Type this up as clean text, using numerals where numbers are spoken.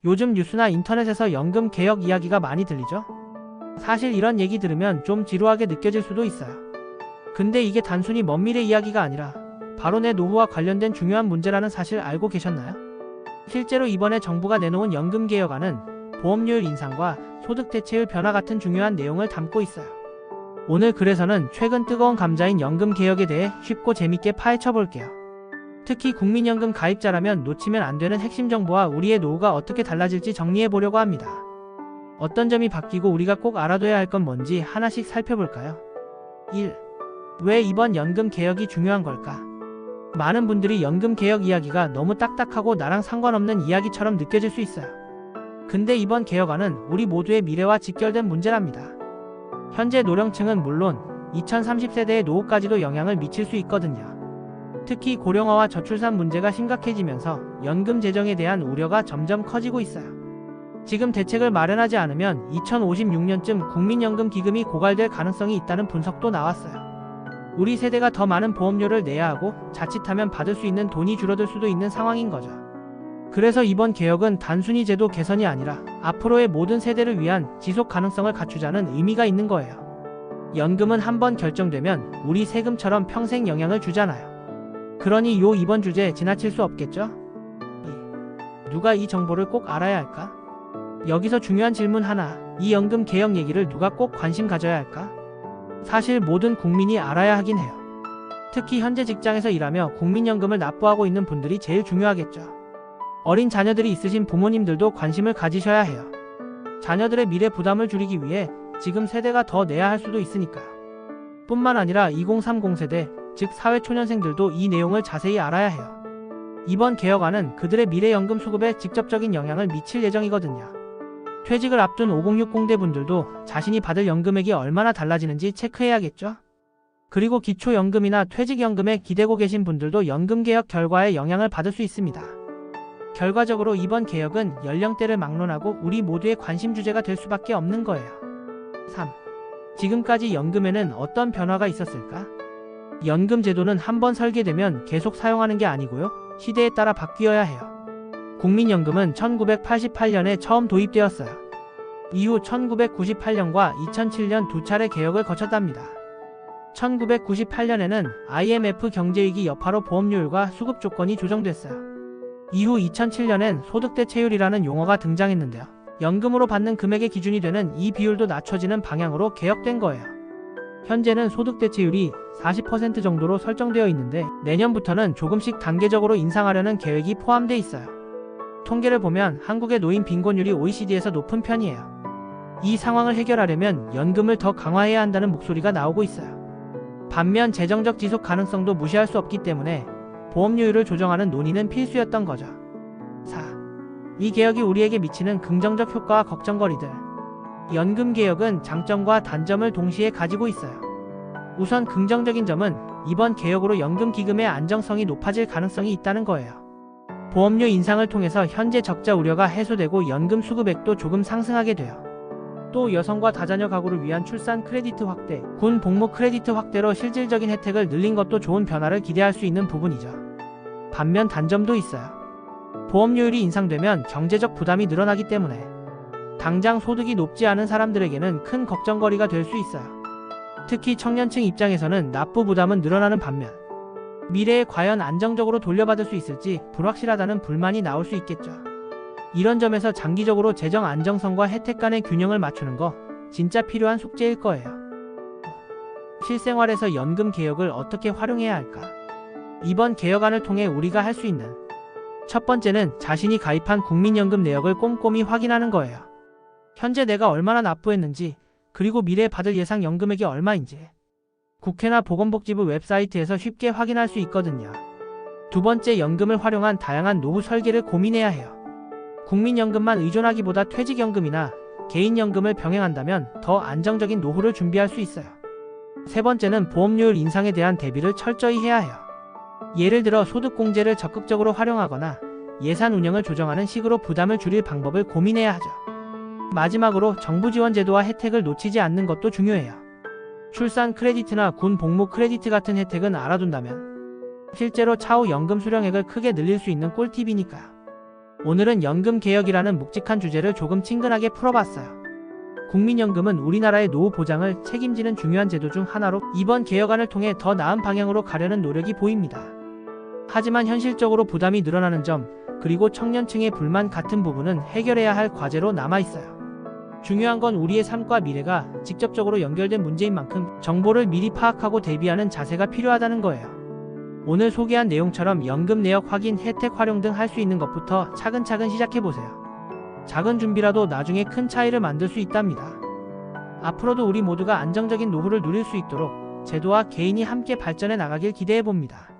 요즘 뉴스나 인터넷에서 연금 개혁 이야기가 많이 들리죠? 사실 이런 얘기 들으면 좀 지루하게 느껴질 수도 있어요. 근데 이게 단순히 먼 미래 이야기가 아니라 바로 내 노후와 관련된 중요한 문제라는 사실 알고 계셨나요? 실제로 이번에 정부가 내놓은 연금 개혁안은 보험료율 인상과 소득 대체율 변화 같은 중요한 내용을 담고 있어요. 오늘 그래서는 최근 뜨거운 감자인 연금 개혁에 대해 쉽고 재밌게 파헤쳐 볼게요. 특히 국민연금 가입자라면 놓치면 안 되는 핵심 정보와 우리의 노후가 어떻게 달라질지 정리해 보려고 합니다. 어떤 점이 바뀌고 우리가 꼭 알아둬야 할 건 뭔지 하나씩 살펴볼까요? 1. 왜 이번 연금 개혁이 중요한 걸까? 많은 분들이 연금 개혁 이야기가 너무 딱딱하고 나랑 상관없는 이야기처럼 느껴질 수 있어요. 근데 이번 개혁안은 우리 모두의 미래와 직결된 문제랍니다. 현재 노령층은 물론 2030세대의 노후까지도 영향을 미칠 수 있거든요. 특히 고령화와 저출산 문제가 심각해지면서 연금 재정에 대한 우려가 점점 커지고 있어요. 지금 대책을 마련하지 않으면 2056년쯤 국민연금 기금이 고갈될 가능성이 있다는 분석도 나왔어요. 우리 세대가 더 많은 보험료를 내야 하고 자칫하면 받을 수 있는 돈이 줄어들 수도 있는 상황인 거죠. 그래서 이번 개혁은 단순히 제도 개선이 아니라 앞으로의 모든 세대를 위한 지속 가능성을 갖추자는 의미가 있는 거예요. 연금은 한번 결정되면 우리 세금처럼 평생 영향을 주잖아요. 그러니 이번 주제 지나칠 수 없겠죠? 누가 이 정보를 꼭 알아야 할까? 여기서 중요한 질문 하나, 이 연금 개혁 얘기를 누가 꼭 관심 가져야 할까? 사실 모든 국민이 알아야 하긴 해요. 특히 현재 직장에서 일하며 국민연금을 납부하고 있는 분들이 제일 중요하겠죠. 어린 자녀들이 있으신 부모님들도 관심을 가지셔야 해요. 자녀들의 미래 부담을 줄이기 위해 지금 세대가 더 내야 할 수도 있으니까요. 뿐만 아니라 2030 세대, 즉 사회초년생들도 이 내용을 자세히 알아야 해요. 이번 개혁안은 그들의 미래 연금 수급에 직접적인 영향을 미칠 예정이거든요. 퇴직을 앞둔 5060대 분들도 자신이 받을 연금액이 얼마나 달라지는지 체크해야겠죠? 그리고 기초연금이나 퇴직연금에 기대고 계신 분들도 연금개혁 결과에 영향을 받을 수 있습니다. 결과적으로 이번 개혁은 연령대를 막론하고 우리 모두의 관심 주제가 될 수밖에 없는 거예요. 3. 지금까지 연금에는 어떤 변화가 있었을까? 연금 제도는 한번 설계되면 계속 사용하는 게 아니고요. 시대에 따라 바뀌어야 해요. 국민연금은 1988년에 처음 도입되었어요. 이후 1998년과 2007년 두 차례 개혁을 거쳤답니다. 1998년에는 IMF 경제위기 여파로 보험료율과 수급 조건이 조정됐어요. 이후 2007년엔 소득대체율이라는 용어가 등장했는데요. 연금으로 받는 금액의 기준이 되는 이 비율도 낮춰지는 방향으로 개혁된 거예요. 현재는 소득대체율이 40% 정도로 설정되어 있는데 내년부터는 조금씩 단계적으로 인상하려는 계획이 포함되어 있어요. 통계를 보면 한국의 노인 빈곤율이 OECD에서 높은 편이에요. 이 상황을 해결하려면 연금을 더 강화해야 한다는 목소리가 나오고 있어요. 반면 재정적 지속 가능성도 무시할 수 없기 때문에 보험료율을 조정하는 논의는 필수였던 거죠. 4. 이 개혁이 우리에게 미치는 긍정적 효과와 걱정거리들. 연금 개혁은 장점과 단점을 동시에 가지고 있어요. 우선 긍정적인 점은 이번 개혁으로 연금 기금의 안정성이 높아질 가능성이 있다는 거예요. 보험료 인상을 통해서 현재 적자 우려가 해소되고 연금 수급액도 조금 상승하게 돼요. 또 여성과 다자녀 가구를 위한 출산 크레디트 확대, 군 복무 크레디트 확대로 실질적인 혜택을 늘린 것도 좋은 변화를 기대할 수 있는 부분이죠. 반면 단점도 있어요. 보험료율이 인상되면 경제적 부담이 늘어나기 때문에 당장 소득이 높지 않은 사람들에게는 큰 걱정거리가 될 수 있어요. 특히 청년층 입장에서는 납부 부담은 늘어나는 반면 미래에 과연 안정적으로 돌려받을 수 있을지 불확실하다는 불만이 나올 수 있겠죠. 이런 점에서 장기적으로 재정 안정성과 혜택 간의 균형을 맞추는 거 진짜 필요한 숙제일 거예요. 실생활에서 연금 개혁을 어떻게 활용해야 할까? 이번 개혁안을 통해 우리가 할 수 있는 첫 번째는 자신이 가입한 국민연금 내역을 꼼꼼히 확인하는 거예요. 현재 내가 얼마나 납부했는지, 그리고 미래에 받을 예상 연금액이 얼마인지 국회나 보건복지부 웹사이트에서 쉽게 확인할 수 있거든요. 두 번째, 연금을 활용한 다양한 노후 설계를 고민해야 해요. 국민연금만 의존하기보다 퇴직연금이나 개인연금을 병행한다면 더 안정적인 노후를 준비할 수 있어요. 세 번째는 보험료율 인상에 대한 대비를 철저히 해야 해요. 예를 들어 소득공제를 적극적으로 활용하거나 예산 운영을 조정하는 식으로 부담을 줄일 방법을 고민해야 하죠. 마지막으로 정부 지원 제도와 혜택을 놓치지 않는 것도 중요해요. 출산 크레디트나 군 복무 크레디트 같은 혜택은 알아둔다면 실제로 차후 연금 수령액을 크게 늘릴 수 있는 꿀팁이니까요. 오늘은 연금개혁이라는 묵직한 주제를 조금 친근하게 풀어봤어요. 국민연금은 우리나라의 노후 보장을 책임지는 중요한 제도 중 하나로 이번 개혁안을 통해 더 나은 방향으로 가려는 노력이 보입니다. 하지만 현실적으로 부담이 늘어나는 점, 그리고 청년층의 불만 같은 부분은 해결해야 할 과제로 남아있어요. 중요한 건 우리의 삶과 미래가 직접적으로 연결된 문제인 만큼 정보를 미리 파악하고 대비하는 자세가 필요하다는 거예요. 오늘 소개한 내용처럼 연금 내역 확인, 혜택 활용 등 할 수 있는 것부터 차근차근 시작해보세요. 작은 준비라도 나중에 큰 차이를 만들 수 있답니다. 앞으로도 우리 모두가 안정적인 노후를 누릴 수 있도록 제도와 개인이 함께 발전해 나가길 기대해봅니다.